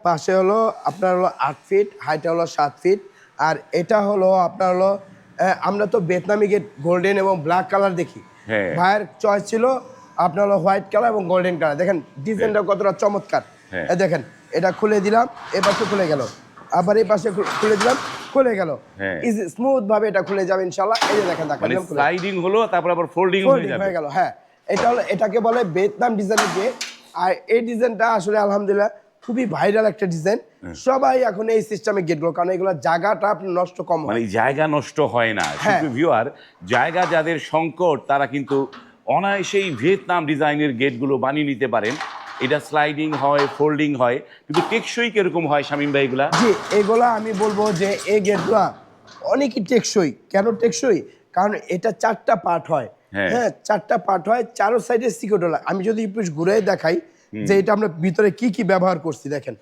পাশে হলো আপনার হলো 8 ফিট, হাইটটা হলো 7 ফিট। আর এটা হলো আপনার হলো আমরা তো ভিয়েতনামি গেট গোল্ডেন এবং ব্ল্যাক কালার দেখি। হ্যাঁ। ভাইয়ের চয়েস ছিল আপনার হলো হোয়াইট কালার এবং গোল্ডেন কালার। দেখেন ডিজাইনটা কতটা চমৎকার। হ্যাঁ। দেখেন এটা খুলে দিলাম, এই পাশে খুলে গেল, আবার এই পাশে খুলে দিলাম, খুলে গেল। হ্যাঁ। ইজি স্মুথ ভাবে এটা খুলে যাবে ইনশাআল্লাহ। এই যে দেখেন মানে স্লাইডিং হলো, তারপর আবার ফোল্ডিং হয়ে যাবে। হয়ে গেল। হ্যাঁ, এটা হলো, এটাকে বলে ভিয়েতনাম ডিজাইনের গেট। আর এই ডিজাইনটা আসলে আলহামদুলিল্লাহ খুবই ভাইরাল একটা ডিজাইন। সবাই এখন এই সিস্টেমে গেটগুলো, কারণ এগুলো জায়গাটা আপনি নষ্ট কম হয়। মানে জায়গা নষ্ট হয় না। কিন্তু ভিউয়ার, জায়গা যাদের সংকট তারা কিন্তু অনায়াসেই ভিয়েতনাম ডিজাইনের গেটগুলো বানিয়ে নিতে পারেন। এটা স্লাইডিং হয়, ফোল্ডিং হয়, কিন্তু টেকসই কিরকম হয় শামীম ভাই এগুলা? জি, এগুলা আমি বলবো যে এই গেটগুলা অনেকই টেকসই। কেন টেকসই? কারণ এটা 4টা পার্ট হয়। হ্যাঁ, 4টা পার্ট হয়, চারো সাইডে সিকিউরিটি। আমি যদি একটু ঘুরে দেখাই যে এটা আমরা ভিতরে কি কি ব্যবহার করছি দেখেন।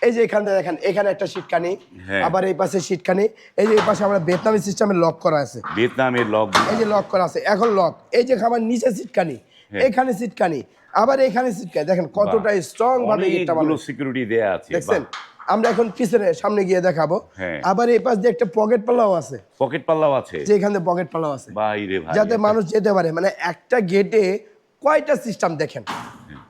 এই যে এখানে দেখেন, এখানে একটা সিটকানি, আবার এই পাশে সিটকানি, এই যে এই পাশে আমরা ভিয়েতনামি সিস্টেমে লক করা আছে। ভিয়েতনামের লক, এই যে লক করা আছে, এখন লক। এই যে খাবার নিচে সিটকানি, এখানে সিটকানি, আবার এখানে সিটকানি। দেখেন কতটা স্ট্রং ভাবে এটা বানানো, সিকিউরিটি দেয়া আছে। দেখছেন? আমরা এখন পিছনে সামনে গিয়ে দেখাবো। আবার এই পাশ দিয়ে একটা পকেট পাল্লাও আছে। পকেট পাল্লাও আছে, যে এখানে পকেট পাল্লাও আছে, বাইরে ভাই, যাতে মানুষ যেতে পারে। মানে একটা গেটে কয়টা সিস্টেম দেখেন।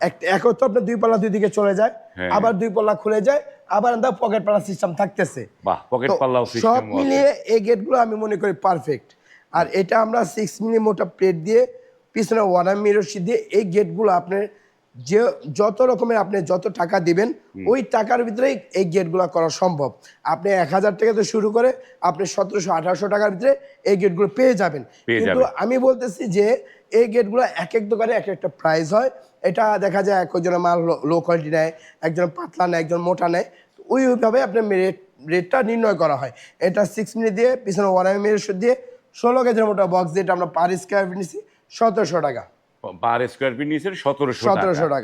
একটা এক তো আপনার 2 পাল্লা 2 দিকে চলে যায়, আবার 2 পাল্লা খুলে যায়, আবার আপনার পকেট পাল্লা সিস্টেম থাকতেছে। বাহ, পকেট পাল্লাও সিস্টেম। সব মিলিয়ে এই গেটগুলো আমি মনে করি পারফেক্ট। আর এটা আমরা 6 মিলি মোটা প্লেট দিয়ে পিছনে ওয়ারামি রশি দিয়ে এই গেটগুলো আপনার যে যত রকমের আপনি যত টাকা দিবেন ওই টাকার ভিতরেই এই গেটগুলো করা সম্ভব। আপনি 1000 টাকা থেকে শুরু করে আপনি 1700-1800 টাকার ভিতরে এই গেটগুলো পেয়ে যাবেন। কিন্তু আমি বলতেছি যে এই গেটগুলো এক এক দোকানে এক একটা প্রাইস হয়। এটা দেখা যায় একজনের মাল লো কোয়ালিটি নেয়, একজন পাতলা নেয়, একজন মোটা নেয়। ওইভাবে আপনার রেটটা নির্ণয় করা হয়। এটা 6 মিনিট দিয়ে পিছনে ওয়ারামি রশি দিয়ে 16 কেজির মোটা বক্স দিয়ে আমরা পার স্কোয়ার ফিট নিচ্ছি 1700 টাকা। পার স্কোয়ার ফিট নিয়েছেন 1700 টাকা।